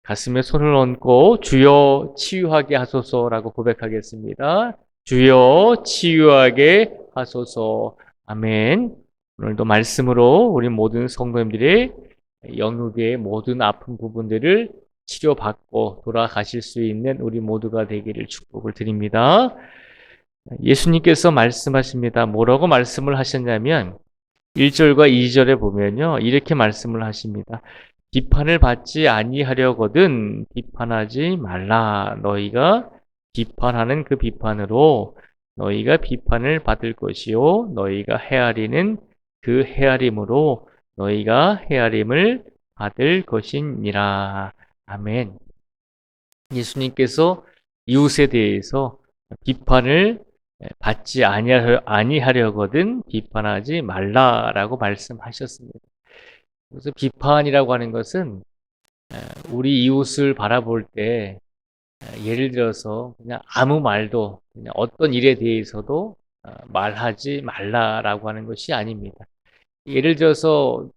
가슴에 손을 얹고 주여 치유하게 하소서라고 고백하겠습니다. 주여 치유하게 하소서. 아멘. 오늘도 말씀으로 우리 모든 성도님들의 영육의 모든 아픈 부분들을 치료받고 돌아가실 수 있는 우리 모두가 되기를 축복을 드립니다. 예수님께서 말씀하십니다. 뭐라고 말씀을 하셨냐면 1절과 2절에 보면요. 이렇게 말씀을 하십니다. 비판을 받지 아니하려거든 비판하지 말라. 너희가 비판하는 그 비판으로 너희가 비판을 받을 것이요. 너희가 헤아리는 그 헤아림으로 너희가 헤아림을 받을 것이니라. 아멘. 예수님께서 이웃에 대해서 비판을 받지 아니하려거든 비판하지 말라라고 말씀하셨습니다. 그래서 비판이라고 하는 것은 우리 이웃을 바라볼 때 예를 들어서 그냥 아무 말도 그냥 어떤 일에 대해서도 말하지 말라라고 하는 것이 아닙니다. 예를 들어서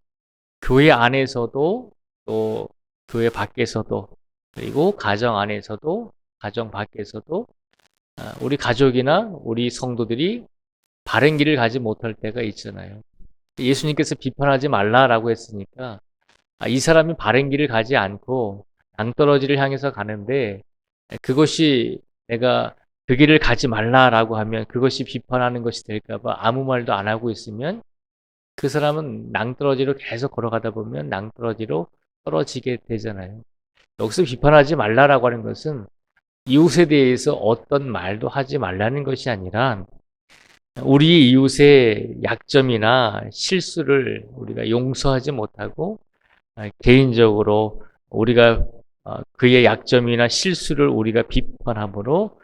교회 안에서도 또 교회 밖에서도 그리고 가정 안에서도 가정 밖에서도 우리 가족이나 우리 성도들이 바른 길을 가지 못할 때가 있잖아요. 예수님께서 비판하지 말라라고 했으니까 이 사람이 바른 길을 가지 않고 낭떠러지를 향해서 가는데 그것이 내가 그 길을 가지 말라라고 하면 그것이 비판하는 것이 될까 봐 아무 말도 안 하고 있으면 그 사람은 낭떠러지로 계속 걸어가다 보면 낭떠러지로 떨어지게 되잖아요. 여기서 비판하지 말라라고 하는 것은 이웃에 대해서 어떤 말도 하지 말라는 것이 아니라 우리 이웃의 약점이나 실수를 우리가 용서하지 못하고 개인적으로 우리가 그의 약점이나 실수를 우리가 비판함으로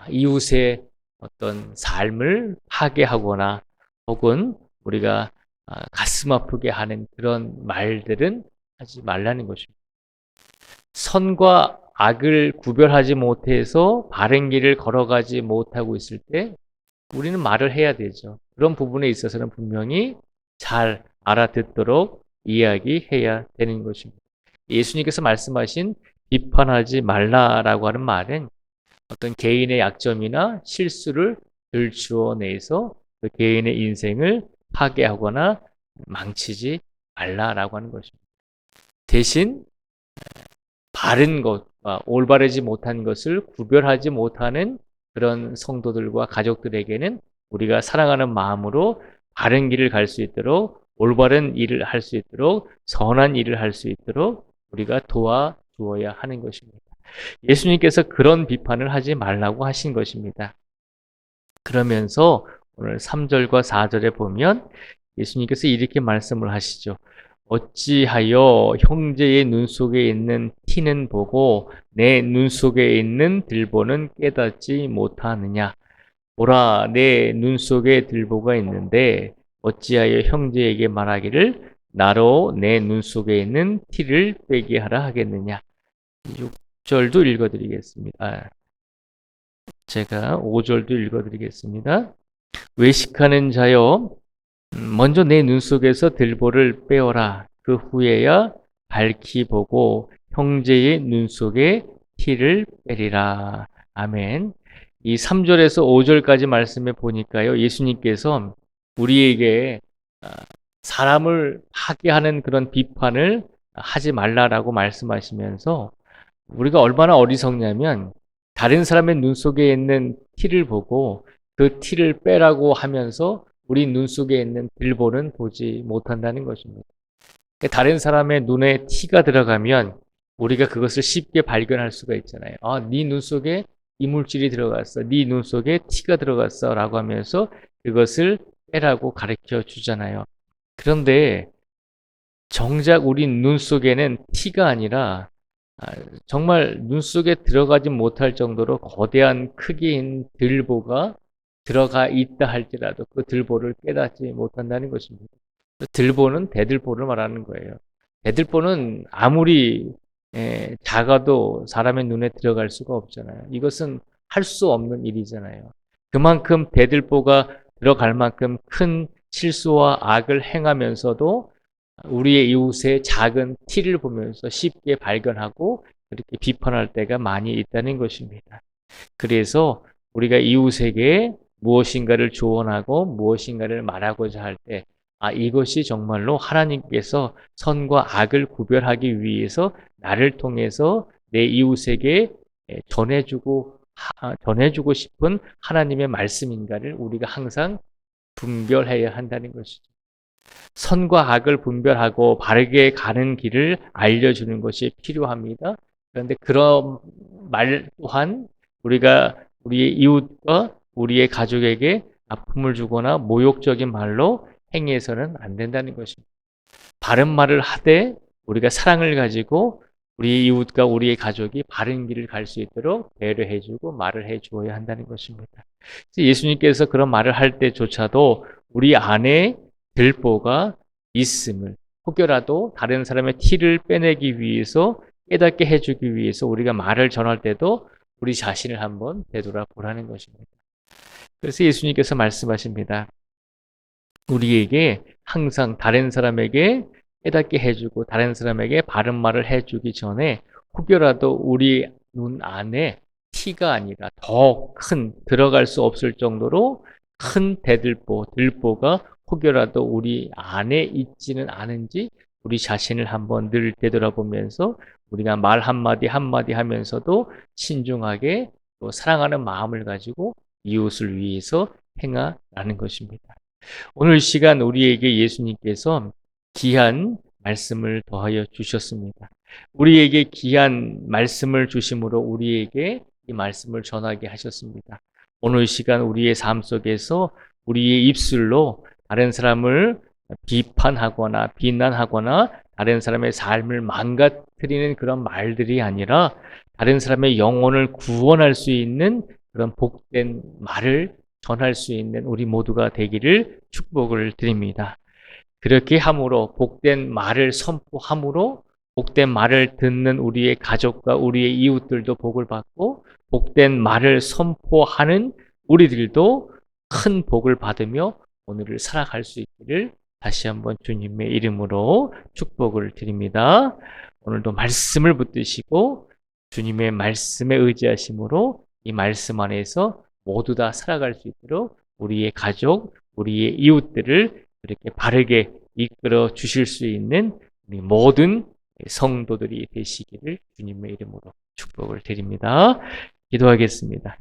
이웃의 어떤 삶을 파괴하거나 혹은 우리가 가슴 아프게 하는 그런 말들은 하지 말라는 것입니다. 선과 악을 구별하지 못해서 바른 길을 걸어가지 못하고 있을 때 우리는 말을 해야 되죠. 그런 부분에 있어서는 분명히 잘 알아듣도록 이야기해야 되는 것입니다. 예수님께서 말씀하신 비판하지 말라라고 하는 말은 어떤 개인의 약점이나 실수를 들추어내서 그 개인의 인생을 파괴하거나 망치지 말라라고 하는 것입니다. 대신 바른 것과 올바르지 못한 것을 구별하지 못하는 그런 성도들과 가족들에게는 우리가 사랑하는 마음으로 바른 길을 갈 수 있도록 올바른 일을 할 수 있도록 선한 일을 할 수 있도록 우리가 도와주어야 하는 것입니다. 예수님께서 그런 비판을 하지 말라고 하신 것입니다. 그러면서 오늘 3절과 4절에 보면 예수님께서 이렇게 말씀을 하시죠. 어찌하여 형제의 눈 속에 있는 티는 보고 내 눈 속에 있는 들보는 깨닫지 못하느냐. 보라, 내 눈 속에 들보가 있는데 어찌하여 형제에게 말하기를 나로 내 눈 속에 있는 티를 빼게 하라 하겠느냐. 6절도 읽어드리겠습니다. 제가 5절도 읽어드리겠습니다. 외식하는 자여 먼저 내 눈 속에서 들보를 빼어라. 그 후에야 밝히 보고 형제의 눈 속에 티를 빼리라. 아멘. 이 3절에서 5절까지 말씀해 보니까요. 예수님께서 우리에게 사람을 파괴하는 그런 비판을 하지 말라라고 말씀하시면서 우리가 얼마나 어리석냐면 다른 사람의 눈 속에 있는 티를 보고 그 티를 빼라고 하면서 우리 눈 속에 있는 들보는 보지 못한다는 것입니다. 다른 사람의 눈에 티가 들어가면 우리가 그것을 쉽게 발견할 수가 있잖아요. 네 눈 속에 이물질이 들어갔어. 네 눈 속에 티가 들어갔어. 라고 하면서 그것을 빼라고 가르쳐 주잖아요. 그런데 정작 우리 눈 속에는 티가 아니라 정말 눈 속에 들어가지 못할 정도로 거대한 크기인 들보가 들어가 있다 할지라도 그 들보를 깨닫지 못한다는 것입니다. 들보는 대들보를 말하는 거예요. 대들보는 아무리 작아도 사람의 눈에 들어갈 수가 없잖아요. 이것은 할 수 없는 일이잖아요. 그만큼 대들보가 들어갈 만큼 큰 실수와 악을 행하면서도 우리의 이웃의 작은 티를 보면서 쉽게 발견하고 그렇게 비판할 때가 많이 있다는 것입니다. 그래서 우리가 이웃에게 무엇인가를 조언하고 무엇인가를 말하고자 할 때, 이것이 정말로 하나님께서 선과 악을 구별하기 위해서 나를 통해서 내 이웃에게 전해주고 싶은 하나님의 말씀인가를 우리가 항상 분별해야 한다는 것이죠. 선과 악을 분별하고 바르게 가는 길을 알려주는 것이 필요합니다. 그런데 그런 말 또한 우리가 우리의 이웃과 우리의 가족에게 아픔을 주거나 모욕적인 말로 행해서는 안 된다는 것입니다. 바른 말을 하되 우리가 사랑을 가지고 우리 이웃과 우리의 가족이 바른 길을 갈 수 있도록 배려해주고 말을 해주어야 한다는 것입니다. 예수님께서 그런 말을 할 때조차도 우리 안에 들보가 있음을, 혹여라도 다른 사람의 티를 빼내기 위해서, 깨닫게 해주기 위해서 우리가 말을 전할 때도 우리 자신을 한번 되돌아보라는 것입니다. 그래서 예수님께서 말씀하십니다. 우리에게 항상 다른 사람에게 깨닫게 해주고 다른 사람에게 바른 말을 해주기 전에 혹여라도 우리 눈 안에 티가 아니라 더 큰, 들어갈 수 없을 정도로 큰 들보가 혹여라도 우리 안에 있지는 않은지 우리 자신을 한번 늘 되돌아보면서 우리가 말 한마디 한마디 하면서도 신중하게 또 사랑하는 마음을 가지고 이웃을 위해서 행하라는 것입니다. 오늘 시간 우리에게 예수님께서 귀한 말씀을 더하여 주셨습니다. 우리에게 귀한 말씀을 주심으로 우리에게 이 말씀을 전하게 하셨습니다. 오늘 시간 우리의 삶 속에서 우리의 입술로 다른 사람을 비판하거나 비난하거나 다른 사람의 삶을 망가뜨리는 그런 말들이 아니라 다른 사람의 영혼을 구원할 수 있는 그런 복된 말을 전할 수 있는 우리 모두가 되기를 축복을 드립니다. 그렇게 함으로 복된 말을 선포함으로 복된 말을 듣는 우리의 가족과 우리의 이웃들도 복을 받고 복된 말을 선포하는 우리들도 큰 복을 받으며 오늘을 살아갈 수 있기를 다시 한번 주님의 이름으로 축복을 드립니다. 오늘도 말씀을 붙드시고 주님의 말씀에 의지하심으로 이 말씀 안에서 모두 다 살아갈 수 있도록 우리의 가족, 우리의 이웃들을 그렇게 바르게 이끌어 주실 수 있는 우리 모든 성도들이 되시기를 주님의 이름으로 축복을 드립니다. 기도하겠습니다.